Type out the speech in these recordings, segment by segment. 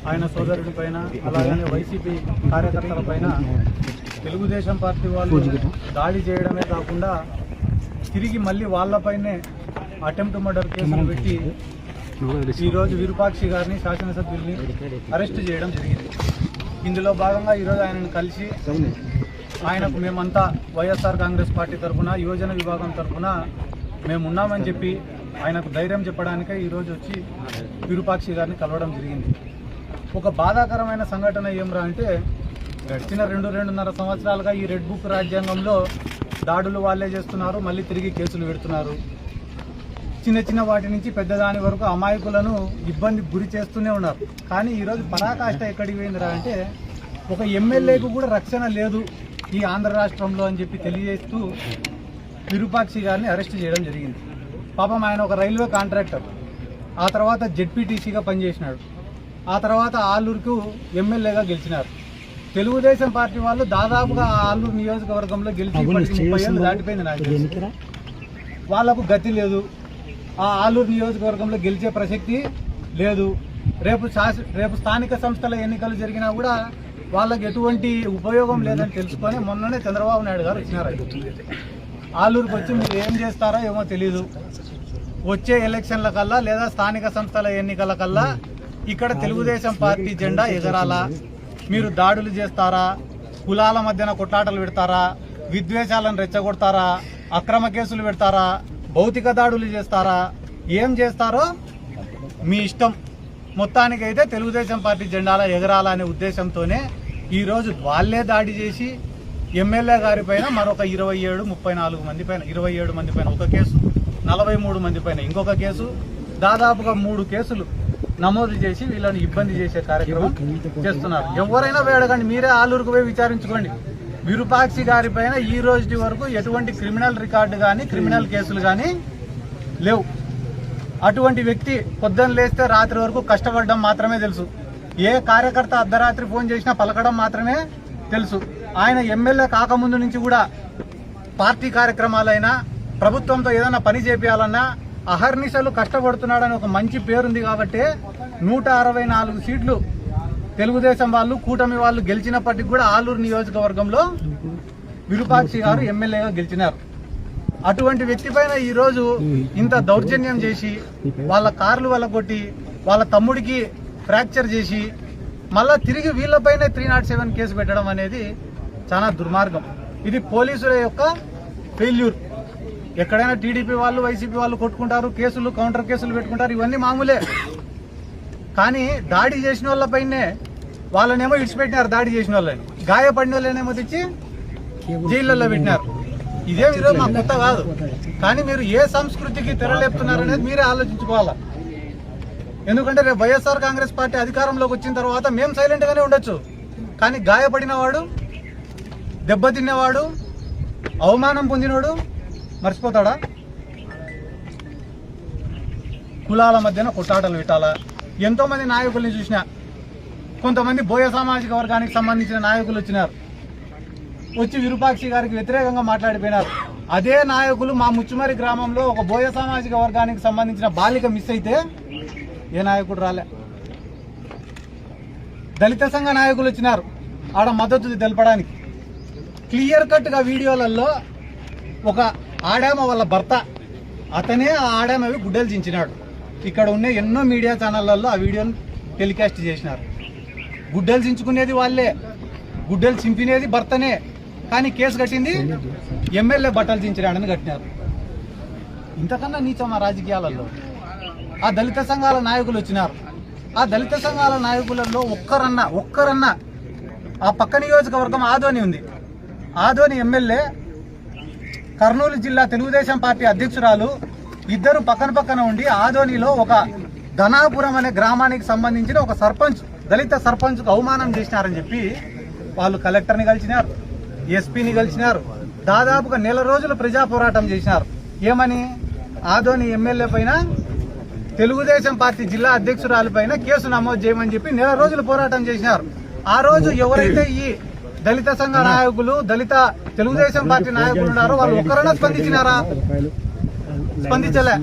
ఆయన సోదరుడి పైన అలాగే వైసీపీ కార్యకర్తల పైన తెలుగుదేశం పార్టీ వాళ్ళు దాడి చేయడమే కాకుండా తిరిగి మళ్ళీ వాళ్ళపైనే అటెంప్ట్ మర్డర్ కేసులు పెట్టి ఈరోజు విరూపాక్షి గారిని శాసనసభ్యుల్ని అరెస్ట్ చేయడం జరిగింది. ఇందులో భాగంగా ఈరోజు ఆయనను కలిసి ఆయనకు మేమంతా వైఎస్ఆర్ కాంగ్రెస్ పార్టీ తరఫున యువజన విభాగం తరఫున మేమున్నామని చెప్పి ఆయనకు ధైర్యం చెప్పడానికే ఈరోజు వచ్చి విరూపాక్షి గారిని కలవడం జరిగింది. ఒక బాధాకరమైన సంఘటన ఏమిరా అంటే గడిచిన 2-2.5 సంవత్సరాలుగా ఈ రెడ్ బుక్ రాజ్యాంగంలో దాడులు వాళ్ళే చేస్తున్నారు, మళ్ళీ తిరిగి కేసులు పెడుతున్నారు. చిన్న చిన్న వాటి నుంచి పెద్దదాని వరకు అమాయకులను ఇబ్బందికి గురి చేస్తూనే ఉన్నారు. కానీ ఈరోజు పరాకాష్ట ఎక్కడికి పోయిందిరా అంటే ఒక ఎమ్మెల్యేకు కూడా రక్షణ లేదు ఈ ఆంధ్ర రాష్ట్రంలో అని చెప్పి తెలియజేస్తూ విరూపాక్షి గారిని అరెస్ట్ చేయడం జరిగింది. పాపం ఆయన ఒక రైల్వే కాంట్రాక్టర్, ఆ తర్వాత జెడ్పీటీసీగా పనిచేసినాడు, ఆ తర్వాత ఆలూరుకు ఎమ్మెల్యేగా గెలిచినారు. తెలుగుదేశం పార్టీ వాళ్ళు దాదాపుగా ఆలూరు నియోజకవర్గంలో గెలిచి 30 ఏళ్ళు దాటిపోయింది. నాకు వాళ్లకు గతి లేదు, ఆ ఆలూరు నియోజకవర్గంలో గెలిచే ప్రసక్తి లేదు. రేపు స్థానిక సంస్థల ఎన్నికలు జరిగినా కూడా వాళ్ళకి ఎటువంటి ఉపయోగం లేదని తెలుసుకొని మొన్ననే చంద్రబాబు నాయుడు గారు వచ్చినారు. ఆలూరుకు వచ్చి మీరు ఏం చేస్తారో ఏమో తెలీదు, వచ్చే ఎలక్షన్ల కల్లా లేదా స్థానిక సంస్థల ఎన్నికల కల్లా ఇక్కడ తెలుగుదేశం పార్టీ జెండా ఎగరాలా, మీరు దాడులు చేస్తారా, కులాల మధ్యన కొట్లాటలు పెడతారా, విద్వేషాలను రెచ్చగొడతారా, అక్రమ కేసులు పెడతారా, భౌతిక దాడులు చేస్తారా, ఏం చేస్తారో మీ ఇష్టం. మొత్తానికైతే తెలుగుదేశం పార్టీ జెండాల ఎగరాలా అనే ఉద్దేశంతోనే ఈరోజు వాళ్ళే దాడి చేసి ఎమ్మెల్యే గారి పైన మరొక 27-34 మంది పైన 27 మంది పైన ఒక కేసు, 43 మంది పైన ఇంకొక కేసు, దాదాపుగా 3 కేసులు నమోదు చేసి వీళ్ళని ఇబ్బంది చేసే కార్యక్రమం చేస్తున్నారు. ఎవరైనా వేడకండి, మీరే ఆలూరుకు పోయి విచారించుకోండి. విరూపాక్షి గారి పైన ఈ రోజు వరకు ఎటువంటి క్రిమినల్ రికార్డు కానీ క్రిమినల్ కేసులు కానీ లేవు. అటువంటి వ్యక్తి పొద్దున్న లేస్తే రాత్రి వరకు కష్టపడడం మాత్రమే తెలుసు. ఏ కార్యకర్త అర్ధరాత్రి ఫోన్ చేసినా పలకడం మాత్రమే తెలుసు. ఆయన ఎమ్మెల్యే కాకముందు నుంచి కూడా పార్టీ కార్యక్రమాలైనా ప్రభుత్వంతో ఏదైనా పని చేపించాలన్నా అహర్నిశలు కష్టపడుతున్నాడని ఒక మంచి పేరుంది. కాబట్టి 164 సీట్లు తెలుగుదేశం వాళ్ళు కూటమి వాళ్ళు గెలిచినప్పటికీ కూడా ఆలూరు నియోజకవర్గంలో విరూపాక్షి గారు ఎమ్మెల్యేగా గెలిచినారు. అటువంటి వ్యక్తి పైన ఈరోజు ఇంత దౌర్జన్యం చేసి వాళ్ళ కార్లు కొట్టి వాళ్ళ తమ్ముడికి ఫ్రాక్చర్ చేసి మళ్ళా తిరిగి వీళ్ళపైన 307 కేసు పెట్టడం అనేది చాలా దుర్మార్గం. ఇది పోలీసుల యొక్క ఫెయిల్యూర్. ఎక్కడైనా టీడీపీ వాళ్ళు వైసీపీ వాళ్ళు కొట్టుకుంటారు, కేసులు కౌంటర్ కేసులు పెట్టుకుంటారు, ఇవన్నీ మామూలే. కానీ దాడి చేసిన వాళ్ళపైనే వాళ్ళనేమో ఇడిచిపెట్టినారు, దాడి చేసిన వాళ్ళని గాయపడిన వాళ్ళనేమో తెచ్చి జైళ్ళల్లో పెట్టినారు. ఇదే ఈరోజు మాకు కొత్త కాదు. కానీ మీరు ఏ సంస్కృతికి తెరలేపుతున్నారనేది మీరే ఆలోచించుకోవాలా. ఎందుకంటే రేపు వైఎస్ఆర్ కాంగ్రెస్ పార్టీ అధికారంలోకి వచ్చిన తర్వాత మేము సైలెంట్ గానే ఉండొచ్చు, కానీ గాయపడినవాడు, దెబ్బతిన్నవాడు, అవమానం పొందినవాడు మర్చిపోతాడా? కులాల మధ్యన కొట్టాటలు పెట్టాలా? ఎంతో మంది నాయకుల్ని చూసినా, కొంతమంది బోయ సామాజిక వర్గానికి సంబంధించిన నాయకులు వచ్చినారు, వచ్చి విరూపాక్షి గారికి వ్యతిరేకంగా మాట్లాడిపోయినారు. అదే నాయకులు మా ముచ్చుమరి గ్రామంలో ఒక బోయ సామాజిక వర్గానికి సంబంధించిన బాలిక మిస్ అయితే ఏ నాయకుడు రాలే. దళిత సంఘ నాయకులు వచ్చినారు ఆడ మద్దతు తెలపడానికి. క్లియర్ కట్ గా వీడియోలలో ఒక ఆడామ వాళ్ళ భర్త, అతనే ఆ ఆడామవి గుడ్డలు చించినాడు. ఇక్కడ ఉన్న ఎన్నో మీడియా ఛానళ్లలో ఆ వీడియోని టెలికాస్ట్ చేసినారు. గుడ్డలు చించుకునేది వాళ్ళే, గుడ్డలు చింపినేది భర్తనే, కానీ కేసు కట్టింది ఎమ్మెల్యే బట్టలు చించినాడని కట్టినారు. ఇంతకన్నా నీచం ఆ రాజకీయాలలో. ఆ దళిత సంఘాల నాయకులు వచ్చినారు. ఆ దళిత సంఘాల నాయకులలో ఒక్కరన్నా ఆ పక్క నియోజకవర్గం ఆదోని ఉంది, ఆదోని ఎమ్మెల్యే, కర్నూలు జిల్లా తెలుగుదేశం పార్టీ అధ్యక్షురాలు, ఇద్దరు పక్కన ఉండి ఆదోనిలో ఒక ధనాపురం అనే గ్రామానికి సంబంధించిన ఒక సర్పంచ్, దళిత సర్పంచ్కు అవమానం చేసినారని చెప్పి వాళ్ళు కలెక్టర్ని కలిసినారు, ఎస్పీని కలిసినారు. దాదాపుగా 1 నెల రోజులు ప్రజా పోరాటం చేసినారు. ఏమని? ఆదోని ఎమ్మెల్యే పైన, తెలుగుదేశం పార్టీ జిల్లా అధ్యక్షురాలు పైన కేసు నమోదు చేయమని చెప్పి 1 నెల రోజులు పోరాటం చేసినారు. ఆ రోజు ఎవరైతే ఈ దళిత సంఘ నాయకులు, దళిత తెలుగుదేశం పార్టీ నాయకులు ఉన్నారో వాళ్ళు ఒక్కరైనా స్పందించినారా? స్పందించలే.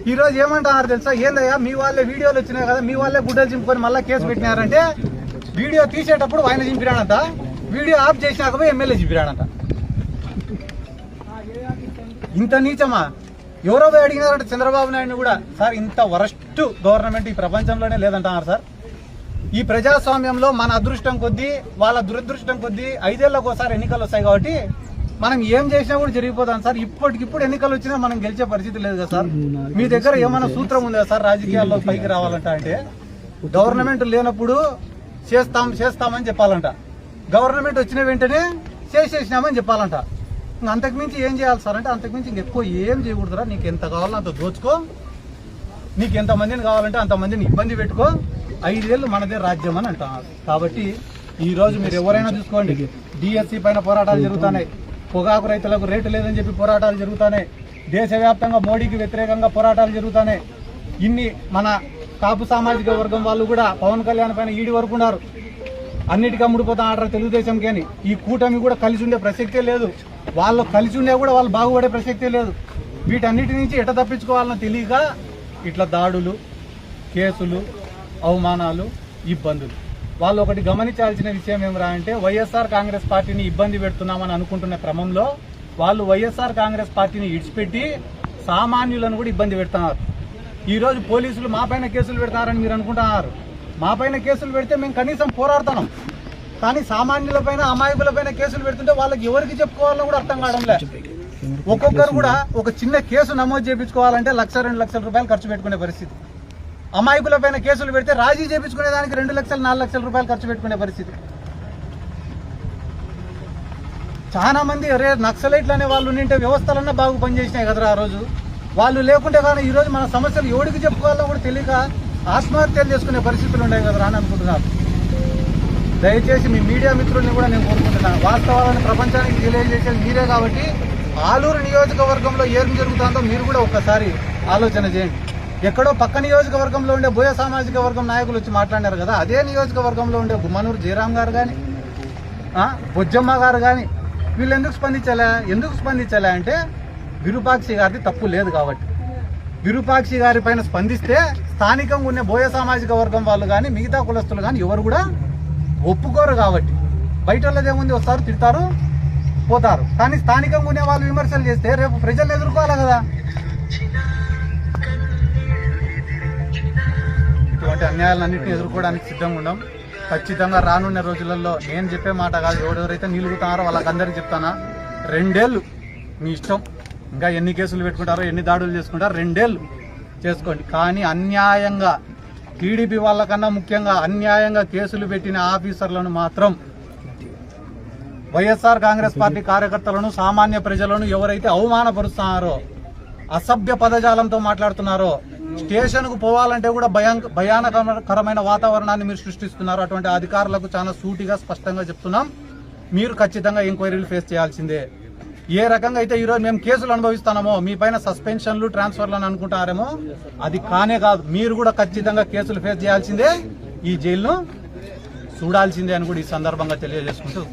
ఈ రోజు ఏమంటున్నారు తెలుసా, ఏందయ్యా మీ వాళ్ళే వీడియోలు వచ్చినాయి కదా, మీ వాళ్ళే గుడ్డలు చింపుకొని మళ్ళీ కేసు పెట్టినారంటే వీడియో తీసేటప్పుడు ఆయన చింపిరాడంట, వీడియో ఆఫ్ చేసినాక పోయి ఎమ్మెల్యే చింపిరాడంట. ఇంత నీచమా? ఎవరో పోయి అడిగినారంటే చంద్రబాబు నాయుడు కూడా, సార్ ఇంత వరస్ట్ గవర్నమెంట్ ఈ ప్రపంచంలోనే లేదంటున్నారు సార్. ఈ ప్రజాస్వామ్యంలో మన అదృష్టం కొద్దీ వాళ్ళ దురదృష్టం కొద్దీ 5 ఏళ్ళకు ఒకసారి ఎన్నికలు వస్తాయి కాబట్టి మనం ఏం చేసినా కూడా జరిగిపోతాం సార్. ఇప్పటికిప్పుడు ఎన్నికలు వచ్చినా మనం గెలిచే పరిస్థితి లేదు కదా సార్. మీ దగ్గర ఏమైనా సూత్రం ఉందా సార్ రాజకీయాల్లో పైకి రావాలంట? అంటే గవర్నమెంట్ లేనప్పుడు చేస్తామని చెప్పాలంట, గవర్నమెంట్ వచ్చిన వెంటనే చేసేసినామని చెప్పాలంట. అంతకుమించి ఏం చేయాలి సార్ అంటే, అంతకుమించి ఇంకెక్కువ ఏం చేయకూడదురా, నీకు ఎంత కావాలో అంత దోచుకో, నీకు ఎంతమందిని కావాలంటే అంతమందిని ఇబ్బంది పెట్టుకో, 5 ఏళ్ళు మనదే రాజ్యం అని అంటున్నారు. కాబట్టి ఈ రోజు మీరు ఎవరైనా చూసుకోండి, డిఎస్సి పైన పోరాటాలు జరుగుతున్నాయి, పొగాకు రైతులకు రేటు లేదని చెప్పి పోరాటాలు జరుగుతున్నాయి, దేశవ్యాప్తంగా మోడీకి వ్యతిరేకంగా పోరాటాలు జరుగుతున్నాయి. ఇన్ని మన కాపు సామాజిక వర్గం వాళ్ళు కూడా పవన్ కళ్యాణ్ పైన ఈడి వరకు ఉన్నారు. అన్నిటికీ అమ్ముడుపోతా ఆర్డర్ తెలుగుదేశంకి అని. ఈ కూటమి కూడా కలిసి ఉండే ప్రసక్తే లేదు, వాళ్ళు కలిసి ఉండే కూడా వాళ్ళు బాగుపడే ప్రసక్తే లేదు. వీటన్నిటి నుంచి ఎట తప్పించుకోవాలని తెలియక ఇట్లా దాడులు, కేసులు, అవమానాలు, ఇబ్బందులు. వాళ్ళు ఒకటి గమనించాల్సిన విషయం ఏమరా అంటే, వైఎస్ఆర్ కాంగ్రెస్ పార్టీని ఇబ్బంది పెడుతున్నామని అనుకుంటున్న క్రమంలో వాళ్ళు వైఎస్ఆర్ కాంగ్రెస్ పార్టీని ఇడిచిపెట్టి సామాన్యులను కూడా ఇబ్బంది పెడుతున్నారు. ఈరోజు పోలీసులు మా పైన కేసులు పెడతారని మీరు అనుకుంటున్నారు. మా పైన కేసులు పెడితే మేము కనీసం పోరాడుతున్నాం, కానీ సామాన్యుల పైన, అమాయకుల పైన కేసులు పెడుతుంటే వాళ్ళకి ఎవరికి చెప్పుకోవాలో కూడా అర్థం కావడం లేదు. ఒక్కొక్కరు కూడా ఒక చిన్న కేసు నమోదు చేయించుకోవాలంటే 1-2 లక్షల రూపాయలు ఖర్చు పెట్టుకునే పరిస్థితి. అమాయకుల పైన కేసులు పెడితే రాజీ చేయించుకునే దానికి 2 లక్షలు 4 లక్షల రూపాయలు ఖర్చు పెట్టుకునే పరిస్థితి. చాలా మంది అరే నక్సలైట్లు అనే వాళ్ళు ఉంటే వ్యవస్థలన్నా బాగా పనిచేసినాయి కదరా ఆ రోజు. వాళ్ళు లేకుంటే కానీ ఈ రోజు మన సమస్యలు ఎవరికి చెప్పుకోవాలో కూడా తెలియక ఆత్మహత్యలు చేసుకునే పరిస్థితులు ఉన్నాయి కదరా అని అనుకుంటున్నారు. దయచేసి మీ మీడియా మిత్రుల్ని కూడా నేను కోరుకుంటున్నాను, వాస్తవాలను ప్రపంచానికి తెలియజేసేది మీరే కాబట్టి ఆలూరు నియోజకవర్గంలో ఏం జరుగుతుందో మీరు కూడా ఒక్కసారి ఆలోచన చేయండి. ఎక్కడో పక్క నియోజకవర్గంలో ఉండే బోయ సామాజిక వర్గం నాయకులు వచ్చి మాట్లాడారు కదా, అదే నియోజకవర్గంలో ఉండే గుమ్మనూరు జయరాం గారు కానీ, బొజ్జమ్మ గారు కానీ వీళ్ళు ఎందుకు స్పందించాలా అంటే విరూపాక్షి గారిది తప్పు లేదు కాబట్టి. విరూపాక్షి గారి పైన స్పందిస్తే స్థానికంగా ఉన్న బోయ సామాజిక వర్గం వాళ్ళు కానీ మిగతా కులస్తులు కానీ ఎవరు కూడా ఒప్పుకోరు కాబట్టి. బయట వాళ్ళది ఏముంది, వస్తారు తిడతారు పోతారు, కానీ స్థానికంగా ఉండే వాళ్ళు విమర్శలు చేస్తే రేపు ప్రజలు ఎదుర్కోవాలి కదా. ఇటువంటి అన్యాయాలన్నింటినీ ఎదుర్కోవడానికి సిద్ధంగా ఉన్నాం. ఖచ్చితంగా రానున్న రోజులలో నేను చెప్పే మాట కాదు, ఎవరెవరైతే నిలుగుతున్నారో వాళ్ళకందరికీ చెప్తానా, 2 ఏళ్ళు మీ ఇష్టం, ఇంకా ఎన్ని కేసులు పెట్టుకుంటారో ఎన్ని దాడులు చేసుకుంటారో 2 ఏళ్ళు చేసుకోండి, కానీ అన్యాయంగా టీడీపీ వాళ్ళకన్నా ముఖ్యంగా అన్యాయంగా కేసులు పెట్టిన ఆఫీసర్లను మాత్రం, వైఎస్ఆర్ కాంగ్రెస్ పార్టీ కార్యకర్తలను, సామాన్య ప్రజలను ఎవరైతే అవమానపరుస్తున్నారో, అసభ్య పదజాలంతో మాట్లాడుతున్నారో, స్టేషన్కు పోవాలంటే కూడా భయానకరమైన వాతావరణాన్ని మీరు సృష్టిస్తున్నారు. అటువంటి అధికారులకు చాలా సూటిగా స్పష్టంగా చెప్తున్నాం, మీరు ఖచ్చితంగా ఎంక్వైరీలు ఫేస్ చేయాల్సిందే. ఏ రకంగా అయితే ఈరోజు మేము కేసులు అనుభవిస్తున్నామో, మీ పైన సస్పెన్షన్లు, ట్రాన్స్ఫర్లు అని అనుకుంటారేమో, అది కానే కాదు, మీరు కూడా ఖచ్చితంగా కేసులు ఫేస్ చేయాల్సిందే, ఈ జైలును చూడాల్సిందే అని కూడా ఈ సందర్భంగా తెలియజేసుకుంటూ